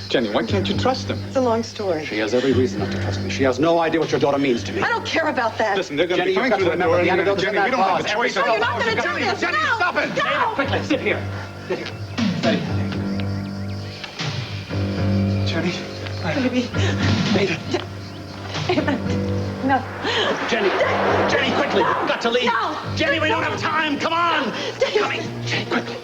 Jenny, why can't you trust him? It's a long story. She has every reason not to trust me. She has no idea what your daughter means to me. I don't care about that. Listen, they're going to Jenny, be coming you've got through to that remember door. the antidote Jenny, to we don't have a that choice. No, you're not going to do this. Jenny, No. stop it. No. Quickly, sit here. Sit here. Steady. Jenny. Baby. No. Jenny. Jenny, quickly. We've got to leave. No. Jenny, we don't have time. Come on. Coming. Jenny, quickly.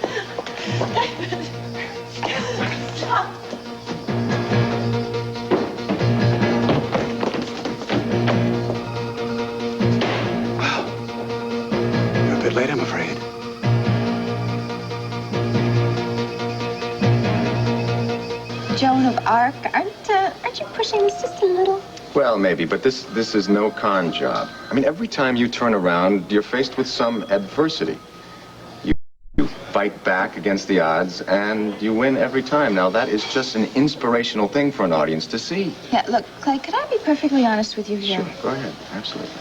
You're a bit late, I'm afraid. Joan of Arc, aren't you pushing this just a little? Well, maybe, but this is no con job. I mean, every time you turn around, you're faced with some adversity. You fight back against the odds, and you win every time. Now, that is just an inspirational thing for an audience to see. Yeah, look, Clay, could I be perfectly honest with you here? Sure, go ahead. Absolutely.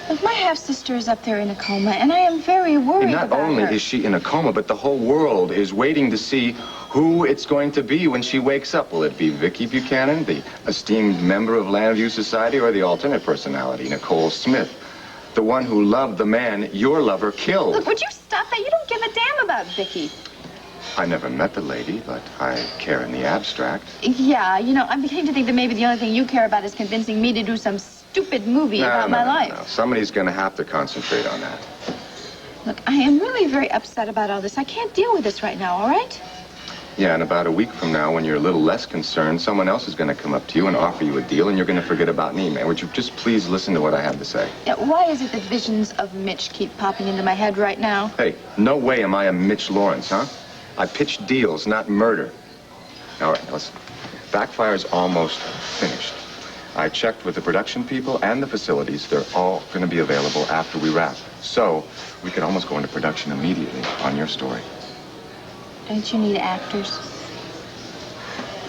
Look, my half-sister is up there in a coma, and I am very worried And about not only her. is she in a coma, but the whole world is waiting to see who it's going to be when she wakes up. Will it be Viki Buchanan, the esteemed member of Llanview Society, or the alternate personality, Nicole Smith, the one who loved the man your lover killed? Look, would you stop that? You don't give a damn about Viki. I never met the lady, but I care in the abstract. Yeah, you know, I'm beginning to think that maybe the only thing you care about is convincing me to do some stupid movie about my life. No. Somebody's going to have to concentrate on that. Look, I am really very upset about all this. I can't deal with this right now, all right? Yeah, and about a week from now, when you're a little less concerned, someone else is going to come up to you and offer you a deal, and you're going to forget about me, man. Would you just please listen to what I have to say? Yeah, why is it that visions of Mitch keep popping into my head right now? Hey, no way am I a Mitch Laurence, huh? I pitch deals, not murder. All right, listen. Backfire's almost finished. I checked with the production people and the facilities. They're all going to be available after we wrap. So we could almost go into production immediately on your story. Don't you need actors?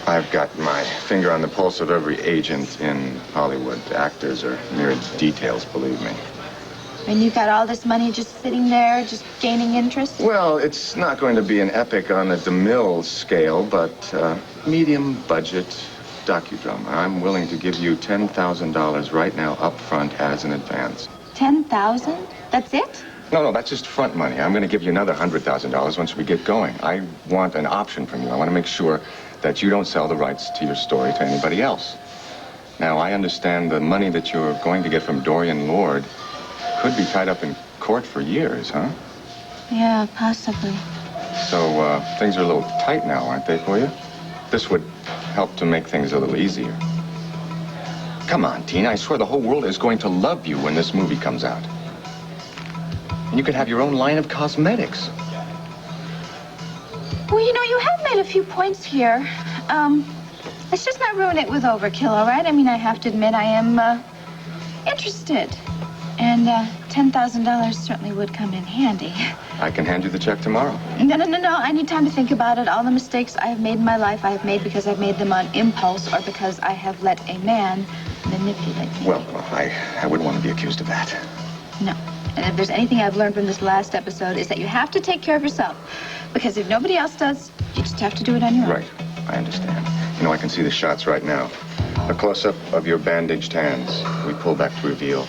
I've got my finger on the pulse of every agent in Hollywood. Actors are mere details, believe me. And you've got all this money just sitting there, just gaining interest? Well, it's not going to be an epic on the DeMille scale, but medium budget docudrama. I'm willing to give you $10,000 right now up front as an advance. 10,000? That's it? No, that's just front money. I'm going to give you another $100,000 once we get going. I want an option from you. I want to make sure that you don't sell the rights to your story to anybody else. Now, I understand the money that you're going to get from Dorian Lord could be tied up in court for years, huh? Yeah, possibly. So, things are a little tight now, aren't they, for you? This would help to make things a little easier. Come on, Tina. I swear the whole world is going to love you when this movie comes out. And you could have your own line of cosmetics. Well, you know, you have made a few points here. Let's just not ruin it with overkill, all right? I mean, I have to admit I am, interested. And, $10,000 certainly would come in handy. I can hand you the check tomorrow. No. I need time to think about it. All the mistakes I have made in my life, I have made because I've made them on impulse or because I have let a man manipulate me. Well, I wouldn't want to be accused of that. No. And if there's anything I've learned from this last episode is that you have to take care of yourself. Because if nobody else does, you just have to do it on your own. Right. I understand. You know, I can see the shots right now. A close-up of your bandaged hands. We pull back to reveal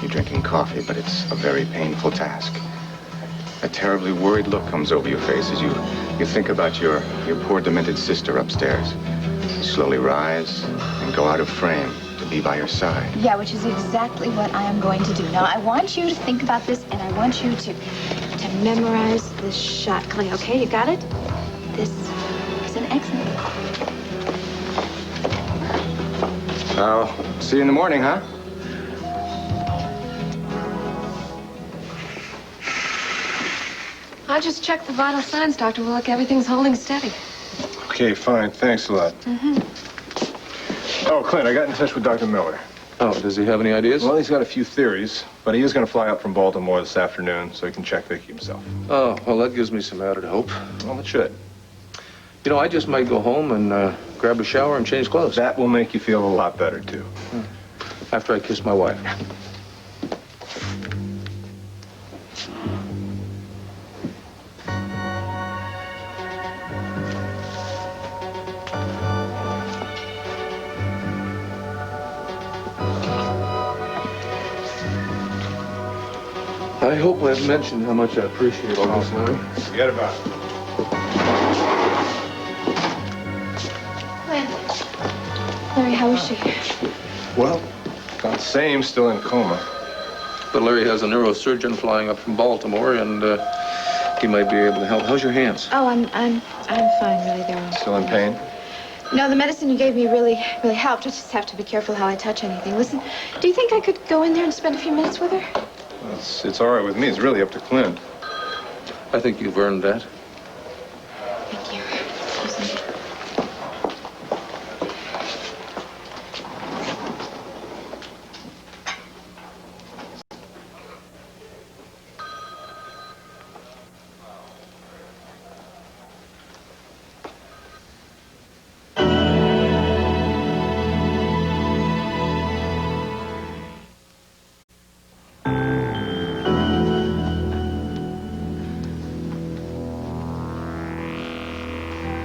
you're drinking coffee, but it's a very painful task. A terribly worried look comes over your face as you think about your poor demented sister upstairs. You slowly rise and go out of frame to be by your side. Yeah, which is exactly what I am going to do. Now, I want you to think about this, and I want you to memorize this shot, Clay, okay? You got it? This is an exit. I'll see you in the morning, huh? I just checked the vital signs, Dr. Willock. Everything's holding steady. Okay, fine. Thanks a lot. Oh, Clint, I got in touch with Dr. Miller. Oh, does he have any ideas? Well, he's got a few theories, but he is going to fly up from Baltimore this afternoon so he can check Viki himself. Oh, well, that gives me some added hope. Well, it should. You know, I just might go home and grab a shower and change clothes. That will make you feel a lot better, too. After I kiss my wife. I hope I've mentioned how much I appreciate all this, Larry. Forget about it. Larry, how is she? Well, about the same, still in a coma. But Larry has a neurosurgeon flying up from Baltimore, and he might be able to help. How's your hands? Oh, I'm fine, really. They're all... Still in pain? No, the medicine you gave me really helped. I just have to be careful how I touch anything. Listen, do you think I could go in there and spend a few minutes with her? Well, it's all right with me. It's really up to Clint. I think you've earned that. Thank you. Excuse me.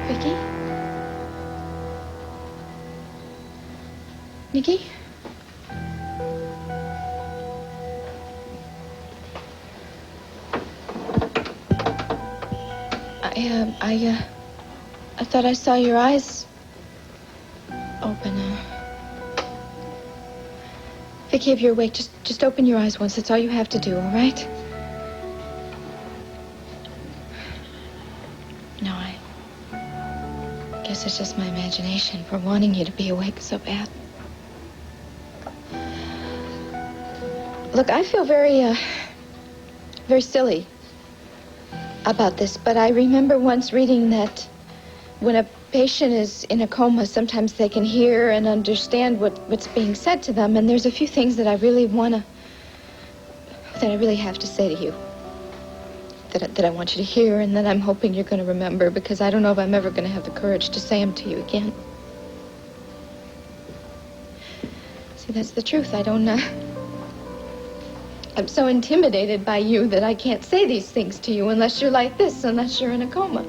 Viki? Niki? I thought I saw your eyes open. Viki, if you're awake, just open your eyes once. That's all you have to do, all right? No, I guess it's just my imagination for wanting you to be awake so bad. Look, I feel very silly about this, but I remember once reading that when a patient is in a coma, sometimes they can hear and understand what's being said to them, and there's a few things that I really have to say to you. That I want you to hear, and that I'm hoping you're going to remember, because I don't know if I'm ever going to have the courage to say them to you again. See, that's the truth. I'm so intimidated by you that I can't say these things to you unless you're like this, unless you're in a coma.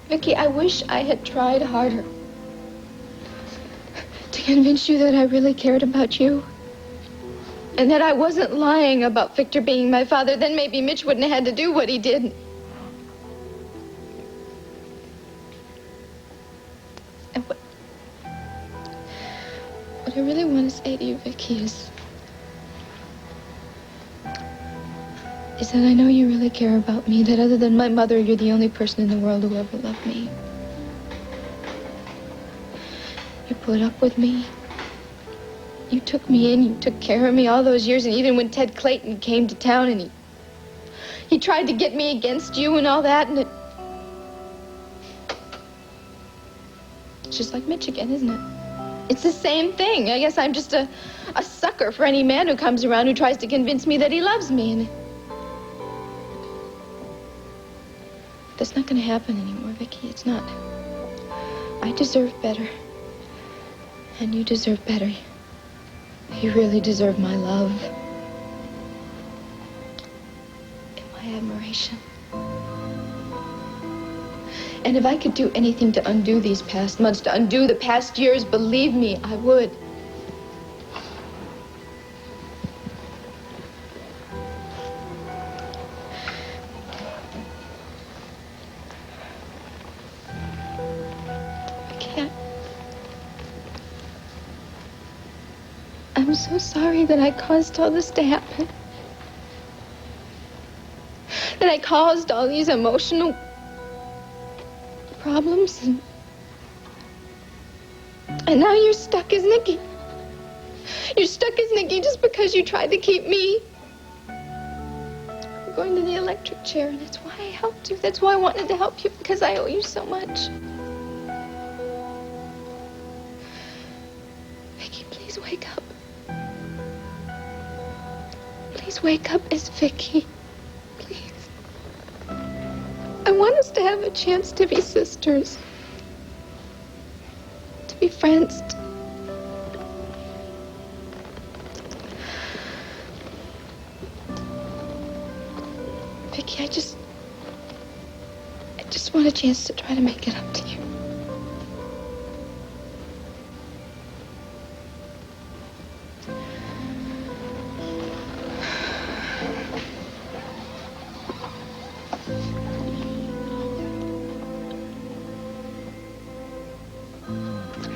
Viki, I wish I had tried harder to convince you that I really cared about you. And that I wasn't lying about Victor being my father. Then maybe Mitch wouldn't have had to do what he did. And what I really want to say to you, Viki, is that I know you really care about me. That other than my mother, you're the only person in the world who ever loved me. You put up with me. You took me in, you took care of me all those years, and even when Ted Clayton came to town and he tried to get me against you and all that, and it's just like Mitch again, isn't it? It's the same thing. I guess I'm just a sucker for any man who comes around who tries to convince me that he loves me, and that's not going to happen anymore, Viki. It's not. I deserve better, and you deserve better. You really deserve my love and my admiration. And if I could do anything to undo these past months, to undo the past years, believe me, I would. I'm so sorry that I caused all this to happen. That I caused all these emotional problems. And now you're stuck as Niki. You're stuck as Niki just because you tried to keep me from going to the electric chair. And that's why I helped you. That's why I wanted to help you, because I owe you so much. Viki, please wake up. Please wake up as Viki. Please. I want us to have a chance to be sisters. To be friends. Viki, I just want a chance to try to make it up to you.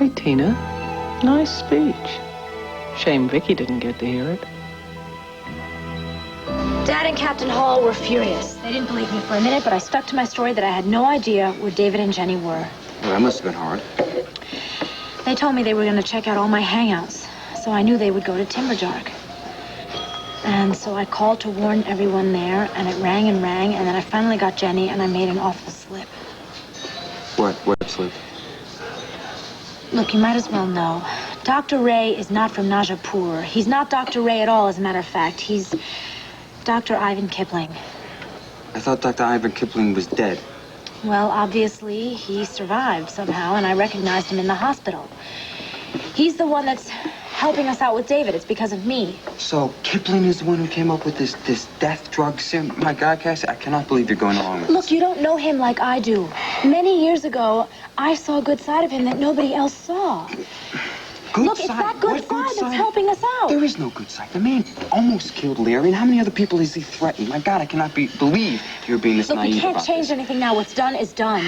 Hey, Tina. Nice speech. Shame Viki didn't get to hear it. Dad and Captain Hall were furious. They didn't believe me for a minute, but I stuck to my story that I had no idea where David and Jenny were. Well, that must have been hard. They told me they were going to check out all my hangouts, so I knew they would go to Timberjark. And so I called to warn everyone there, and it rang, and then I finally got Jenny, and I made an awful slip. What slip? Look, you might as well know. Dr. Ray is not from Najapur. He's not Dr. Ray at all, as a matter of fact. He's Dr. Ivan Kipling. I thought Dr. Ivan Kipling was dead. Well, obviously, he survived somehow, and I recognized him in the hospital. He's the one that's helping us out with David. It's because of me. So Kipling is the one who came up with this death drug sim? My God, Cassie, I cannot believe you're going along with this. Look, you don't know him like I do. Many years ago, I saw a good side of him that nobody else saw. Good Look, side? it's that good What side that's helping us out. There is no good side. The man almost killed Larry, and how many other people has he threatened? My God, I cannot believe you're being this Look, naive we can't about change this. anything now. What's done is done.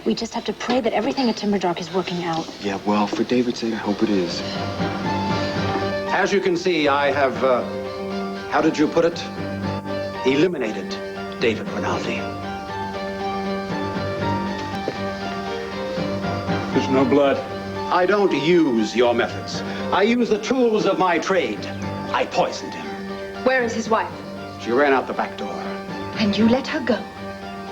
We just have to pray that everything at Timberjark is working out. Yeah, well, for David's sake, I hope it is. As you can see, I have, how did you put it? Eliminated David Rinaldi. There's no blood. I don't use your methods. I use the tools of my trade. I poisoned him. Where is his wife? She ran out the back door. And you let her go?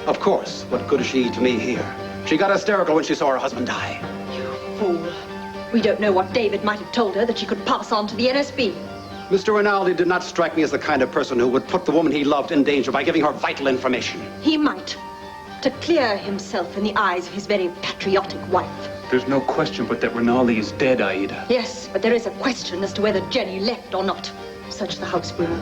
Of course. What good is she to me here? She got hysterical when she saw her husband die. You fool. We don't know what David might have told her that she could pass on to the NSB. Mr. Rinaldi did not strike me as the kind of person who would put the woman he loved in danger by giving her vital information. He might. To clear himself in the eyes of his very patriotic wife. There's no question but that Rinaldi is dead, Aida. Yes, but there is a question as to whether Jenny left or not. Search the house, Bruno.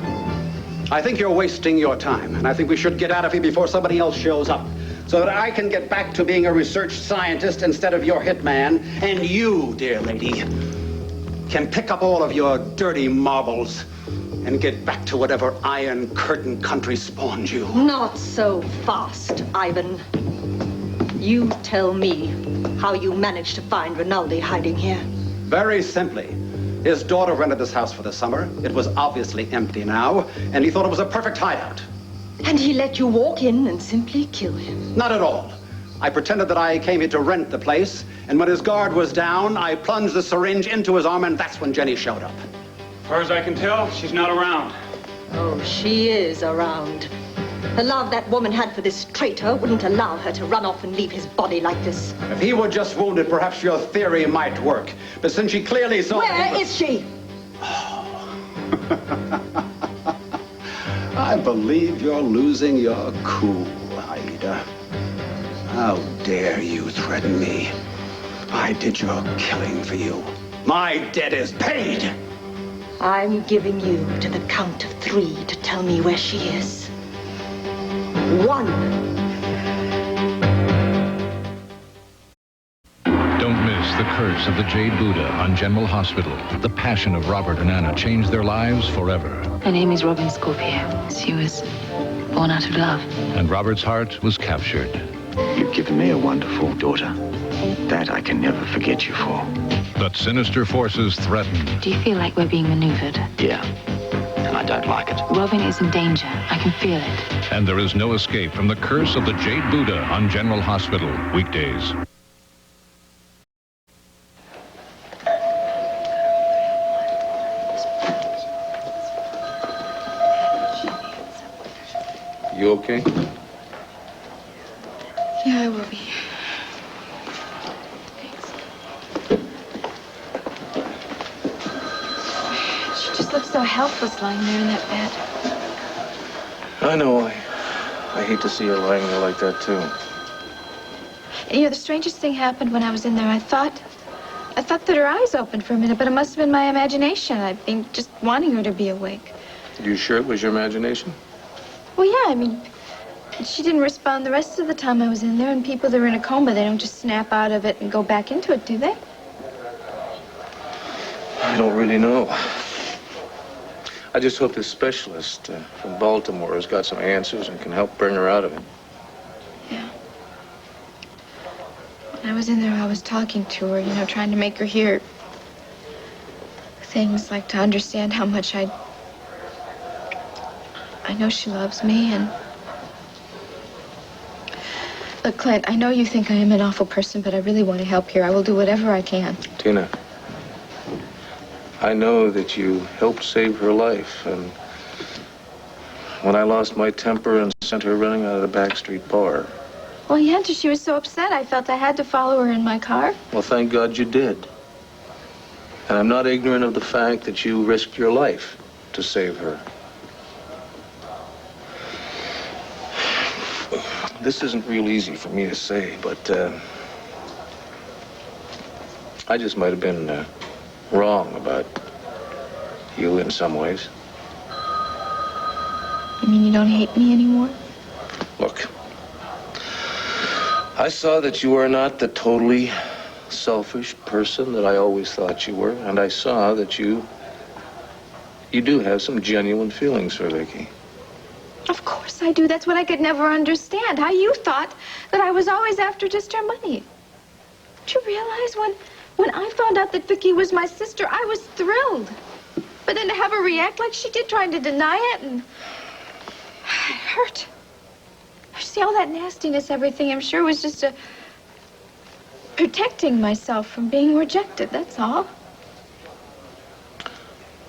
I think you're wasting your time, and I think we should get out of here before somebody else shows up, so that I can get back to being a research scientist instead of your hitman, and you, dear lady, can pick up all of your dirty marbles and get back to whatever Iron Curtain country spawned you. Not so fast, Ivan. You tell me how you managed to find Rinaldi hiding here. Very simply. His daughter rented this house for the summer. It was obviously empty now, and he thought it was a perfect hideout. And he let you walk in and simply kill him? Not at all. I pretended that I came here to rent the place, and when his guard was down, I plunged the syringe into his arm, and that's when Jenny showed up. As far as I can tell, she's not around. Oh, she is around. The love that woman had for this traitor wouldn't allow her to run off and leave his body like this. If he were just wounded, perhaps your theory might work. But since she clearly saw... Where is she? I believe you're losing your cool, Aida. How dare you threaten me? I did your killing for you. My debt is paid! I'm giving you to the count of 3 to tell me where she is. 1. Don't miss The Curse of the Jade Buddha on General Hospital. The passion of Robert and Anna changed their lives forever. Her name is Robin Scorpio. She was born out of love. And Robert's heart was captured. You've given me a wonderful daughter. That I can never forget you for. But sinister forces threaten. Do you feel like we're being maneuvered? Yeah, and I don't like it. Robin is in danger. I can feel it. And there is no escape from The Curse of the Jade Buddha on General Hospital, weekdays. You okay? Yeah, I will be. She just looks so helpless lying there in that bed. I know. I hate to see her lying there like that, too. And, you know, the strangest thing happened when I was in there. I thought that her eyes opened for a minute, but it must have been my imagination. I've been just wanting her to be awake. You sure it was your imagination? Well, yeah, I mean, she didn't respond the rest of the time I was in there, and people that are in a coma, they don't just snap out of it and go back into it, do they? I don't really know. I just hope this specialist from Baltimore has got some answers and can help bring her out of it. Yeah. When I was in there, I was talking to her, you know, trying to make her hear things like to understand how much I know she loves me. And look, Clint, I know you think I am an awful person, but I really want to help here. I will do whatever I can. Tina, I know that you helped save her life, and when I lost my temper and sent her running out of the backstreet bar. Well, yeah, she was so upset, I felt I had to follow her in my car. Well, thank God you did. And I'm not ignorant of the fact that you risked your life to save her. This isn't real easy for me to say, but I just might have been wrong about you in some ways. You mean you don't hate me anymore? Look, I saw that you are not the totally selfish person that I always thought you were, and I saw that you do have some genuine feelings for Viki. Of course I do. That's what I could never understand. How you thought that I was always after just her money. Did you realize when I found out that Viki was my sister, I was thrilled. But then to have her react like she did, trying to deny it, and it hurt. See, all that nastiness, everything, I'm sure was just protecting myself from being rejected, that's all.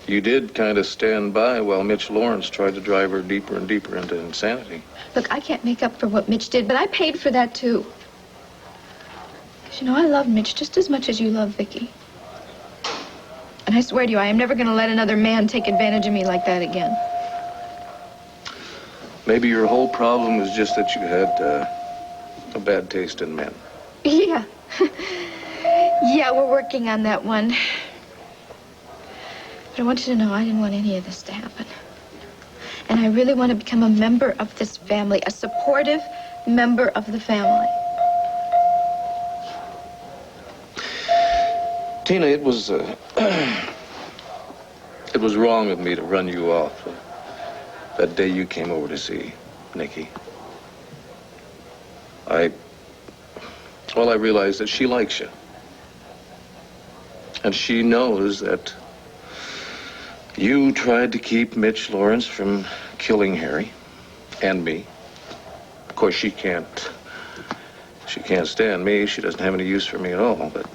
You did kind of stand by while Mitch Laurence tried to drive her deeper and deeper into insanity. Look, I can't make up for what Mitch did, but I paid for that, too. Because, you know, I love Mitch just as much as you love Viki. And I swear to you, I am never going to let another man take advantage of me like that again. Maybe your whole problem was just that you had a bad taste in men. Yeah. Yeah, we're working on that one. But I want you to know I didn't want any of this to happen. And I really want to become a member of this family, a supportive member of the family. Tina, it was wrong of me to run you off that day you came over to see Niki. I realized that she likes you. And she knows that you tried to keep Mitch Laurence from killing Harry and me. Of course, she can't stand me. She doesn't have any use for me at all, but...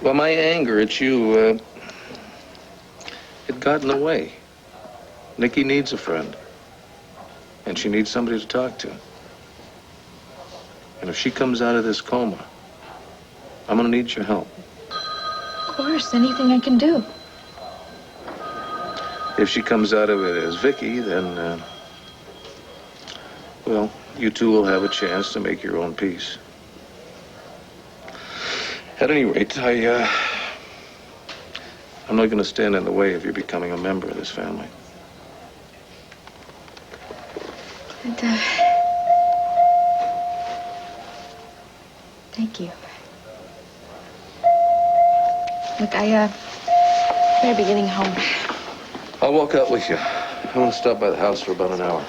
Well, my anger at you, it got in the way. Niki needs a friend. And she needs somebody to talk to. And if she comes out of this coma, I'm gonna need your help. Of course, anything I can do. If she comes out of it as Viki, then, well, you two will have a chance to make your own peace. At any rate, I'm not going to stand in the way of you becoming a member of this family. And, thank you. Look, I better be getting home. I'll walk out with you. I want to stop by the house for about an hour.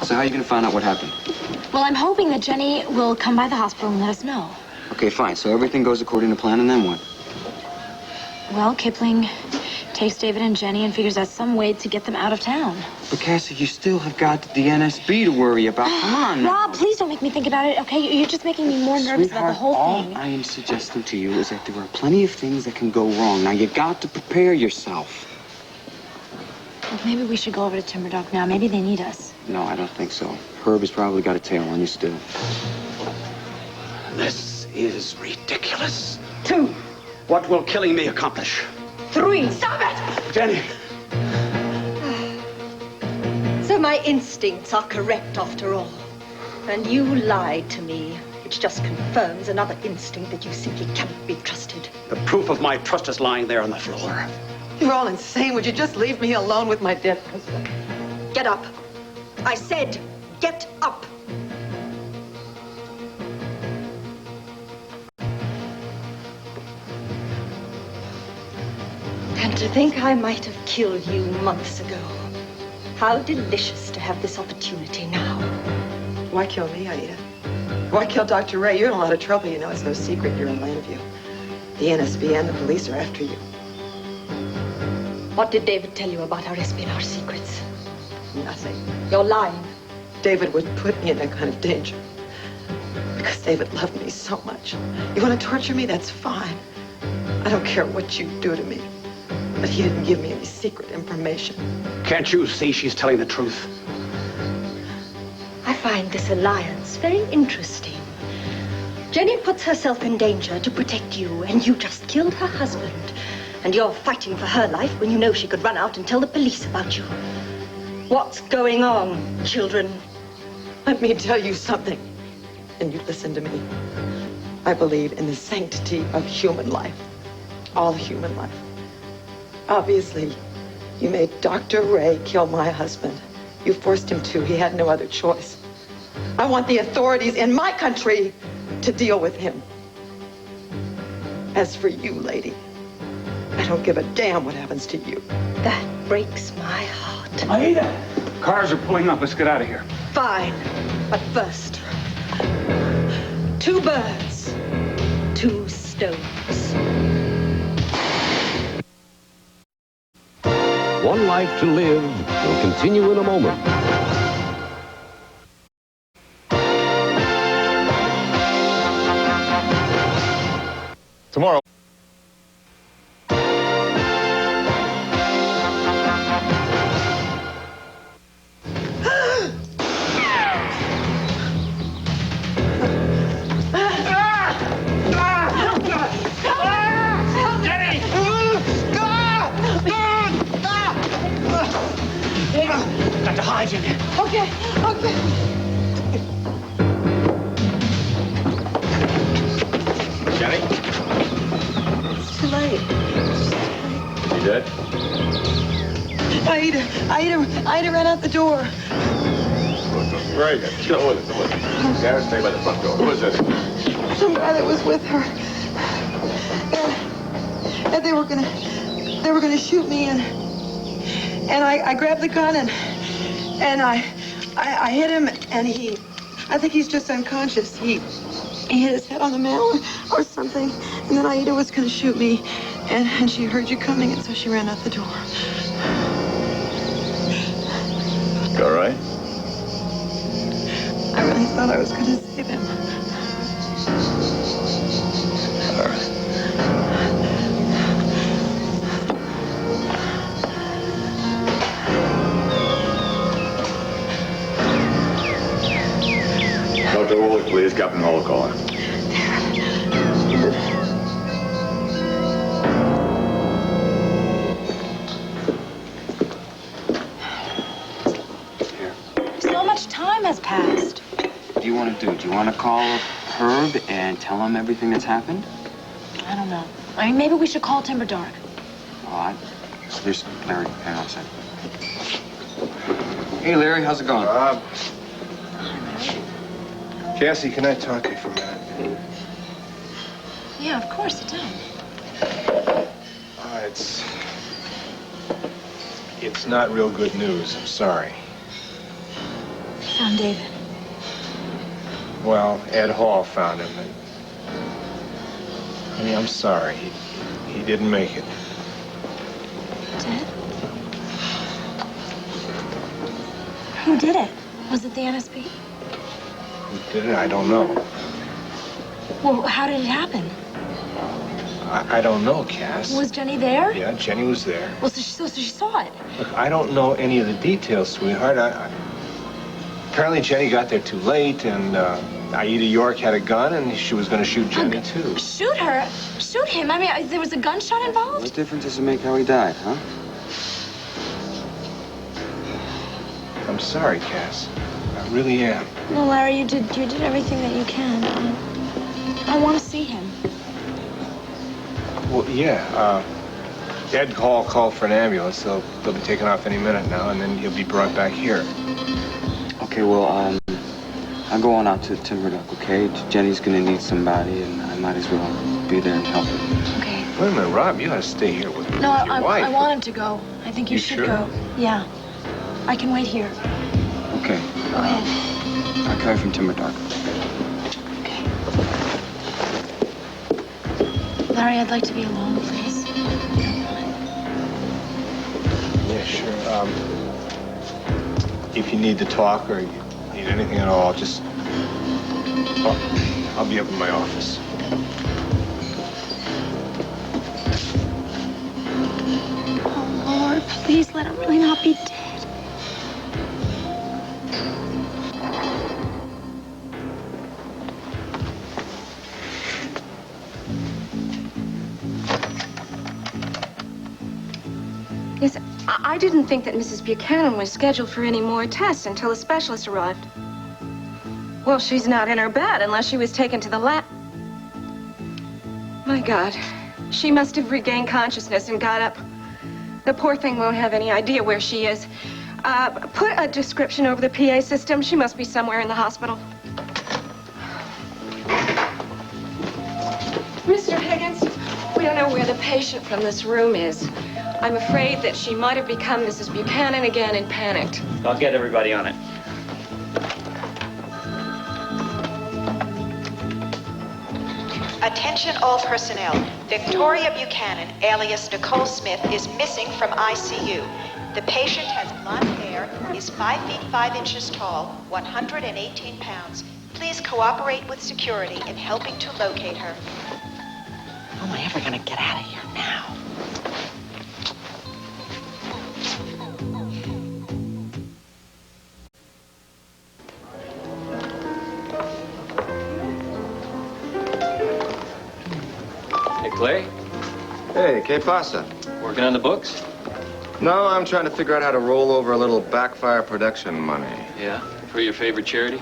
So how are you going to find out what happened? Well, I'm hoping that Jenny will come by the hospital and let us know. Okay, fine. So everything goes according to plan, and then what? Well, Kipling takes David and Jenny and figures out some way to get them out of town. But Cassie, you still have got the NSB to worry about. Come on now. Rob, please don't make me think about it, okay? You're just making me more nervous about the whole thing. All I am suggesting to you is that there are plenty of things that can go wrong. Now, you got to prepare yourself. Well, maybe we should go over to Timber Dock now. Maybe they need us. No, I don't think so. Herb has probably got a tail on you still. This is ridiculous. 2. What will killing me accomplish? 3. Stop it! Jenny. So my instincts are correct after all. And you lied to me, which just confirms another instinct that you simply cannot be trusted. The proof of my trust is lying there on the floor. You're all insane. Would you just leave me alone with my dead husband? Get up. I said, get up. And to think I might have killed you months ago. How delicious to have this opportunity now. Why kill me, Aida? Why kill Dr. Ray? You're in a lot of trouble. You know, it's no secret you're in Llanview. The NSB and the police are after you. What did David tell you about our espionage secrets? Nothing. You're lying. David would put me in that kind of danger. Because David loved me so much. You want to torture me? That's fine. I don't care what you do to me. But he didn't give me any secret information. Can't you see she's telling the truth? I find this alliance very interesting. Jenny puts herself in danger to protect you, and you just killed her husband. And you're fighting for her life when you know she could run out and tell the police about you. What's going on, children? Let me tell you something, and you listen to me. I believe in the sanctity of human life. All human life. Obviously, you made Dr. Ray kill my husband. You forced him to. He had no other choice. I want the authorities in my country to deal with him. As for you, lady, I don't give a damn what happens to you. That breaks my heart. Aida! Cars are pulling up. Let's get out of here. Fine. But first, 2 birds, 2 stones. One Life to Live will continue in a moment. Tomorrow. Got to hide in here. Okay. Jenny? It's too late. You dead? Aida ran out the door. Right. Go with it. Sarah, stay by the front door. Who is this? Some guy that was with her. And they were gonna shoot me, and I grabbed the gun and I hit him, and I think he's just unconscious. He hit his head on the mantel or something, and then Aida was gonna shoot me, and she heard you coming, and so she ran out the door. All right. I really thought I was gonna save him. All right. Dr. Woolley, please. Captain Hall calling. So much time has passed. What do you want to do? Do you want to call Herb and tell him everything that's happened? I don't know. I mean, maybe we should call Timber Dark. Oh, there's Larry. Hang on a second. Hey, Larry, how's it going? Cassie, can I talk to you for a minute? Yeah, of course, sit down. It's not real good news. I'm sorry. Found David. Well, Ed Hall found him. And I'm sorry. He didn't make it. Did? Who did it? Was it the NSB? Who did it? I don't know. Well, how did it happen? I don't know, Cass. Was Jenny there? Yeah, Jenny was there. Well, so she saw it. Look, I don't know any of the details, sweetheart. Apparently Jenny got there too late, and Aida York had a gun, and she was going to shoot Jenny, too. Shoot her? Shoot him? I mean, there was a gunshot involved? What difference does it make how he died, huh? I'm I'm sorry, Cass. I really am. No, Larry, you did everything that you can. I want to see him. Well, yeah. Ed called for an ambulance. They'll be taken off any minute now, and then he'll be brought back here. Okay, well, I'll go on out to Timberdock, okay? Jenny's gonna need somebody, and I might as well be there and help her. Okay. Wait a minute, Rob. You gotta stay here with No, your wife. I want him to go. I think you should sure? go. Yeah. I can wait here. Okay. Go ahead. I'll carry from Timberdock. Okay. Larry, I'd like to be alone, please. Yeah, sure. If you need to talk or you need anything at all, just... I'll be up in my office. Oh, Lord, please let him really not be dead. Yes, I didn't think that Mrs. Buchanan was scheduled for any more tests until a specialist arrived. Well, she's not in her bed unless she was taken to the lab. My God, she must have regained consciousness and got up. The poor thing won't have any idea where she is. Put a description over the PA system. She must be somewhere in the hospital. Mr. Higgins, we don't know where the patient from this room is. I'm afraid that she might have become Mrs. Buchanan again and panicked. I'll get everybody on it. Attention all personnel. Victoria Buchanan, alias Nicole Smith, is missing from ICU. The patient has blonde hair, is 5 feet 5 inches tall, 118 pounds. Please cooperate with security in helping to locate her. How am I ever gonna get out of here now? Hey, Clay. Hey, ¿qué pasa? Working on the books? No, I'm trying to figure out how to roll over a little backfire production money. Yeah? For your favorite charity?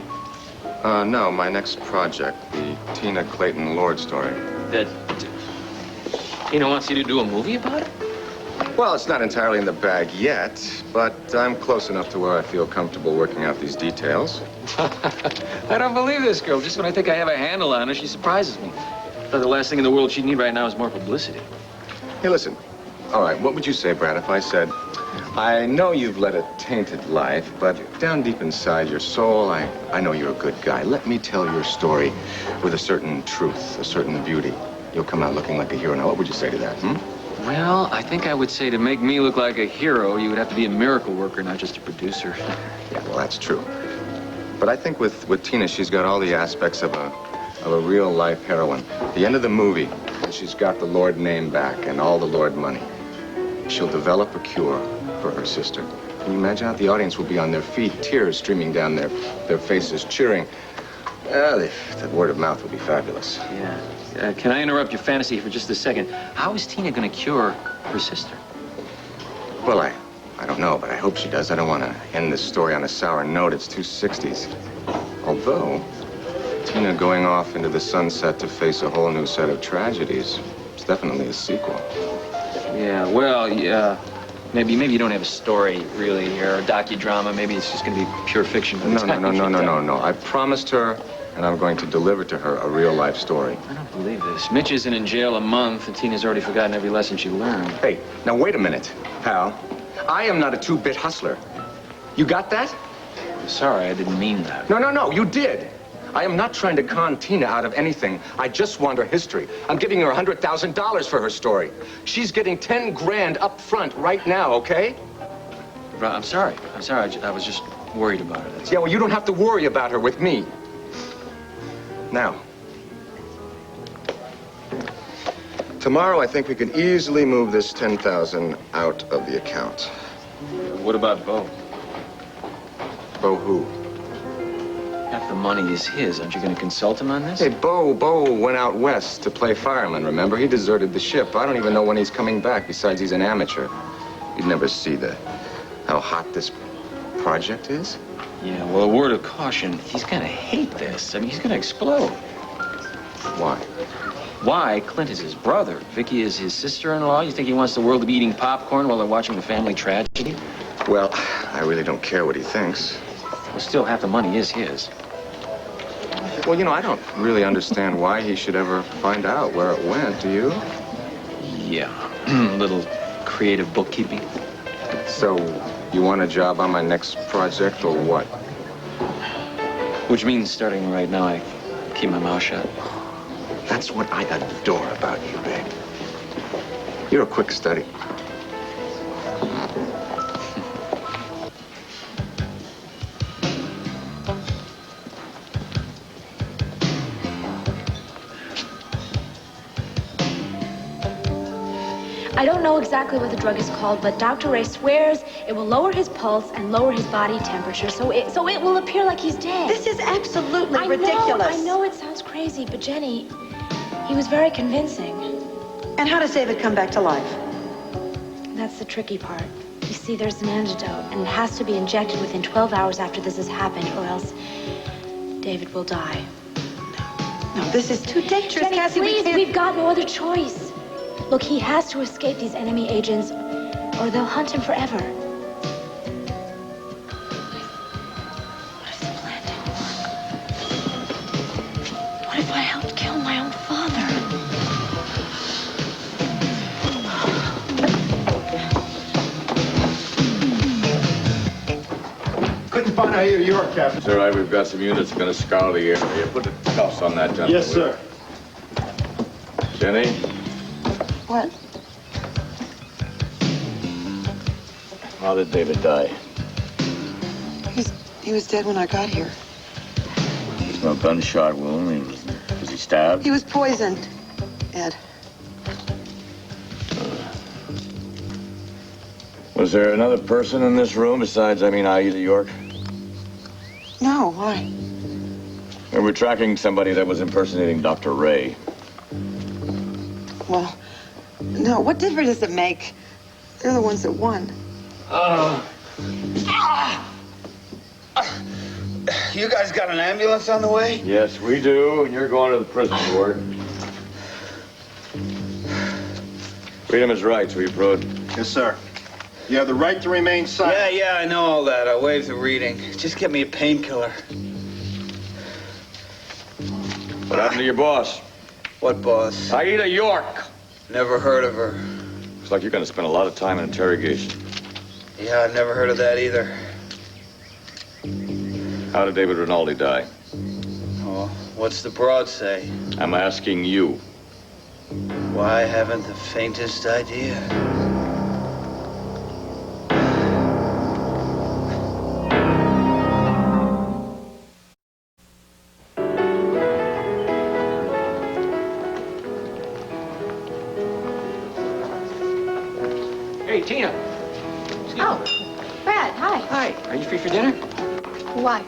No, my next project, the Tina Clayton Lord story. That Tina wants you to do a movie about it? Well, it's not entirely in the bag yet, but I'm close enough to where I feel comfortable working out these details. I don't believe this girl. Just when I think I have a handle on her, she surprises me. I thought the last thing in the world she'd need right now is more publicity. Hey, listen. All right, what would you say, Brad, if I said, I know you've led a tainted life, but down deep inside your soul, I know you're a good guy. Let me tell your story with a certain truth, a certain beauty. You'll come out looking like a hero. Now, what would you say to that, Well, I think I would say to make me look like a hero, you would have to be a miracle worker, not just a producer. Yeah, well, that's true. But I think with Tina, she's got all the aspects of a real-life heroine. At the end of the movie, she's got the Lord name back and all the Lord money. She'll develop a cure for her sister. Can you imagine how the audience will be on their feet, tears streaming down their faces, cheering? The word of mouth will be fabulous. Yeah. Can I interrupt your fantasy for just a second? How is Tina going to cure her sister? Well, I don't know, but I hope she does. I don't want to end this story on a sour note. It's too 60s. Although, Tina going off into the sunset to face a whole new set of tragedies, it's definitely a sequel. Yeah, well, yeah. Maybe you don't have a story, really, or a docudrama. Maybe it's just going to be pure fiction. No. I promised her, and I'm going to deliver to her a real-life story. I don't believe this. Mitch isn't in jail a month, and Tina's already forgotten every lesson she learned. Hey, now wait a minute, pal. I am not a two-bit hustler. You got that? I'm sorry, I didn't mean that. No, you did. I am not trying to con Tina out of anything. I just want her history. I'm giving her $100,000 for her story. She's getting 10 grand up front right now, okay? I'm sorry. I was just worried about her. Yeah, well, you don't have to worry about her with me. Now, tomorrow I think we could easily move this 10,000 out of the account. What about Bo? Bo who? Half the money is his. Aren't you going to consult him on this? Hey, Bo went out west to play fireman, remember? He deserted the ship. I don't even know when he's coming back. Besides, he's an amateur. You'd never see how hot this project is? Yeah, well, a word of caution. He's gonna hate this. I mean, he's gonna explode. Why? Why? Clint is his brother. Viki is his sister-in-law. You think he wants the world to be eating popcorn while they're watching the family tragedy? Well, I really don't care what he thinks. Well, still, half the money is his. Well, you know, I don't really understand why he should ever find out where it went, do you? Yeah, little creative bookkeeping. So, you want a job on my next project, or what? Which means starting right now, I keep my mouth shut. That's what I adore about you, babe. You're a quick study. I don't know exactly what the drug is called, but Dr. Ray swears it will lower his pulse and lower his body temperature, so it will appear like he's dead. This is absolutely ridiculous. I know it sounds crazy, but Jenny, he was very convincing. And how does David come back to life? That's the tricky part. You see, there's an antidote, and it has to be injected within 12 hours after this has happened, or else David will die. No, this is too dangerous, Jenny, Cassie. please, we've got no other choice. Look, he has to escape these enemy agents, or they'll hunt him forever. What if the plan didn't work? What if I helped kill my own father? Couldn't find out who you are, Captain. It's all right. We've got some units going to scour the area. Put the cuffs on that gentleman. Yes, sir. Jenny? What? How did David die? He was dead when I got here. There's no gunshot wound. Was he stabbed? He was poisoned, Ed. Was there another person in this room besides, Aida York? No, why? We were tracking somebody that was impersonating Dr. Ray. Well, no, what difference does it make? They're the ones that won. You guys got an ambulance on the way? Yes, we do, and you're going to the prison ward. Freedom is rights, will you, Prode? Yes, sir. You have the right to remain silent. Yeah, I know all that. I waived the reading. Just get me a painkiller. What happened to your boss? What boss? Aida York. Never heard of her. Looks like you're going to spend a lot of time in interrogation. Yeah, I've never heard of that either. How did David Rinaldi die? Oh, what's the broad say? I'm asking you. Why, I haven't the faintest idea. Hey, Tina. Oh, Brad, hi. Hi. Are you free for dinner? Why?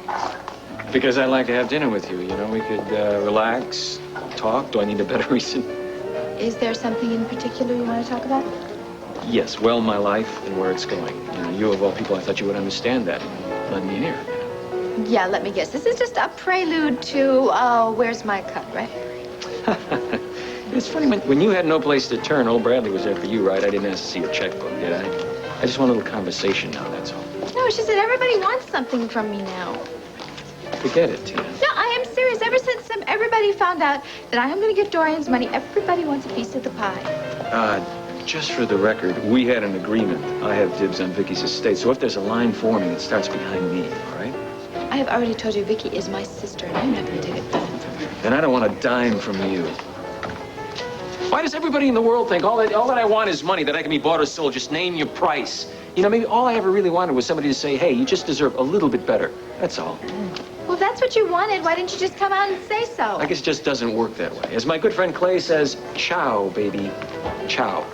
Because I'd like to have dinner with you. You know, we could relax, talk. Do I need a better reason? Is there something in particular you want to talk about? Yes, well, my life and where it's going. You know, you of all people, I thought you would understand that. Lend me an ear. Yeah, let me guess. This is just a prelude to, Where's My Cut, right? It's funny, when you had no place to turn, old Bradley was there for you, right? I didn't ask to see your checkbook, did I? I just want a little conversation now, that's all. No, it's just that everybody wants something from me now. Forget it, Tina. No, I am serious. Ever since everybody found out that I am going to get Dorian's money, everybody wants a piece of the pie. Just for the record, we had an agreement. I have dibs on Viki's estate, so if there's a line forming, it starts behind me, all right? I have already told you Viki is my sister, and I'm not going to take a dime from her. Then I don't want a dime from you. Why does everybody in the world think all that I want is money, that I can be bought or sold? Just name your price. You know, maybe all I ever really wanted was somebody to say, hey, you just deserve a little bit better. That's all. Well, if that's what you wanted, why didn't you just come out and say so? I guess it just doesn't work that way. As my good friend Clay says, ciao, baby. Ciao.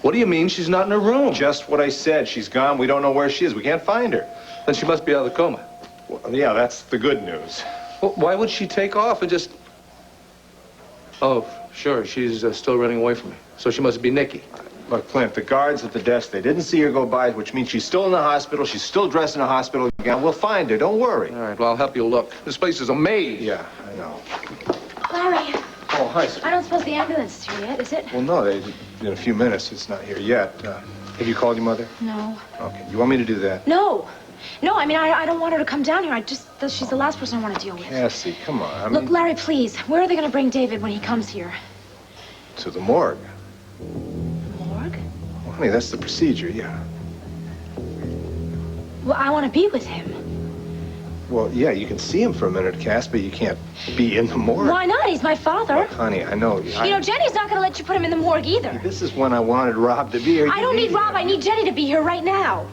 What do you mean she's not in her room? Just what I said. She's gone. We don't know where she is. We can't find her. Then she must be out of the coma. Well, yeah, that's the good news. Well, why would she take off and just... Oh, Sure, she's still running away from me. So she must be Niki. Look, Clint, the guards at the desk, they didn't see her go by, which means she's still in the hospital. She's still dressed in a hospital gown. We'll find her. Don't worry. All right, well, I'll help you look. This place is a maze. Yeah, I know. Larry, Oh, hi, sir. I don't suppose the ambulance is here yet, is it? Well, no, in a few minutes. It's not here yet. Have you called your mother? No. Okay. You want me to do that? No. No, I mean, I don't want her to come down here. She's the last person I want to deal with. Cassie, come on. I mean, Look, Larry, please. Where are they going to bring David when he comes here? to the morgue. Morgue? Well, honey, that's the procedure, yeah. Well, I want to be with him. Well, yeah, you can see him for a minute, Cass, but you can't be in the morgue. Why not? He's my father. Look, honey, I know. You know, Jenny's not going to let you put him in the morgue either. This is when I wanted Rob to be here. I don't need Rob. I need Jenny to be here right now.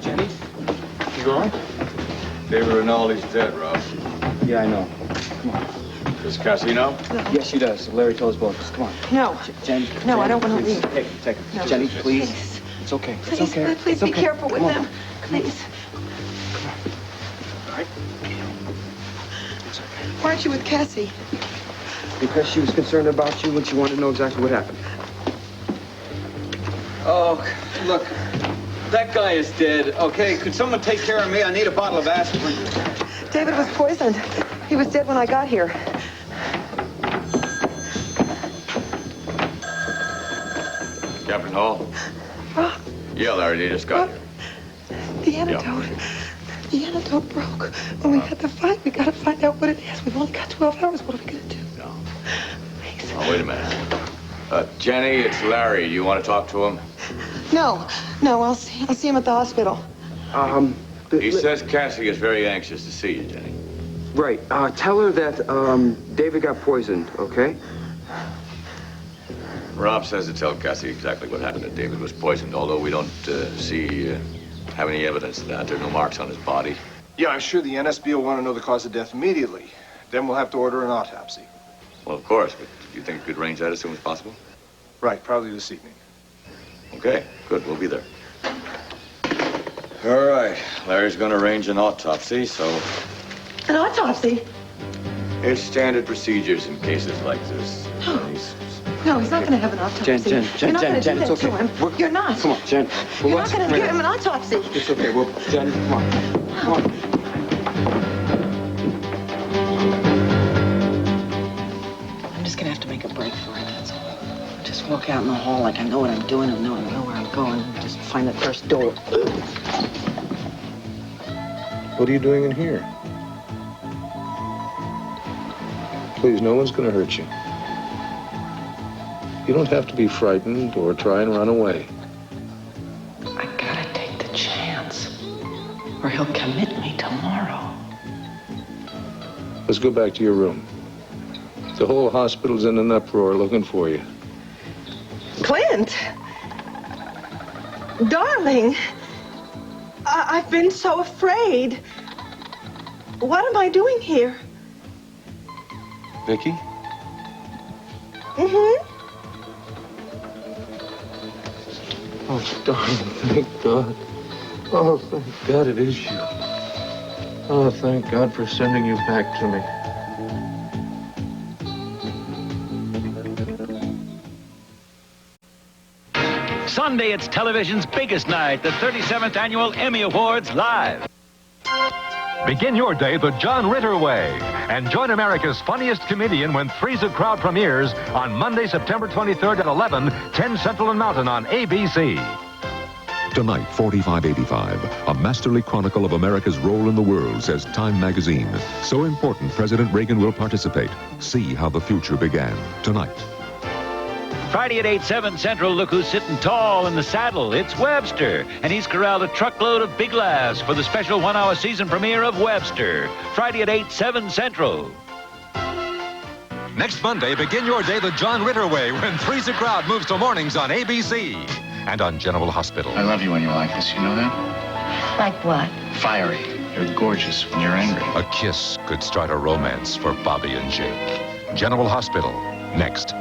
Jenny? You going? David Rinaldi's dead, Rob. Yeah, I know. Come on. Does Cassie know? No. Yes, she does. Larry told us both. Come on. No. Jen. No, I don't want to please. leave. Take it. No. Jenny, please. Please. It's okay. Please, It's okay. please It's be okay. careful with Come on. them. Please. All right. It's okay. Why aren't you with Cassie? Because she was concerned about you and she wanted to know exactly what happened. Oh, look. That guy is dead, okay? Could someone take care of me? I need a bottle of aspirin. David was poisoned. He was dead when I got here. Captain Hall? Rob, Yeah, Larry, they just got here. the antidote. The antidote broke. When we had the fight, we gotta find out what it is. We've only got 12 hours. What are we gonna do? No. Oh, wait a minute. Jenny, it's Larry. You want to talk to him? No, I'll see him at the hospital. He says Cassie is very anxious to see you, Jenny. Right. Tell her that David got poisoned, okay? Rob says to tell Cassie exactly what happened, that David was poisoned, although we don't have any evidence of that. There are no marks on his body. Yeah, I'm sure the NSB will want to know the cause of death immediately. Then we'll have to order an autopsy. Well, of course, but you think you could arrange that as soon as possible? Right, probably this evening. Okay, good. We'll be there. All right. Larry's going to arrange an autopsy, so... An autopsy? It's standard procedures in cases like this. No, he's not going to have an autopsy. Jen, You're not going to do it's that okay. to him. You're not. Come on, Jen. You're not going to give him an autopsy. It's okay. Well, Jen, come on. Come on. I'm just gonna have to make a break for it, that's all. Just walk out in the hall like I know what I'm doing and know where I'm going. Just find the first door. What are you doing in here? Please, no one's going to hurt you. You don't have to be frightened or try and run away. I gotta take the chance, or he'll commit me tomorrow. Let's go back to your room. The whole hospital's in an uproar looking for you. Clint! Darling! I've been so afraid. What am I doing here? Viki? Mm-hmm. Oh, darling, thank God. Oh, thank God it is you. Oh, thank God for sending you back to me. Sunday, it's television's biggest night, the 37th Annual Emmy Awards live. Begin your day the John Ritter way and join America's funniest comedian when Three's a Crowd premieres on Monday, September 23rd at 11, 10 Central and Mountain on ABC. Tonight, 4585, a masterly chronicle of America's role in the world, says Time magazine. So important, President Reagan will participate. See how the future began. Tonight. Friday at 8, 7 Central, look who's sitting tall in the saddle. It's Webster, and he's corralled a truckload of big laughs for the special one-hour season premiere of Webster. Friday at 8, 7 Central. Next Monday, begin your day the John Ritter way when Three's a Crowd moves to mornings on ABC and on General Hospital. I love you when you're like this, you know that? Like what? Fiery. You're gorgeous when you're angry. A kiss could start a romance for Bobby and Jake. General Hospital, next.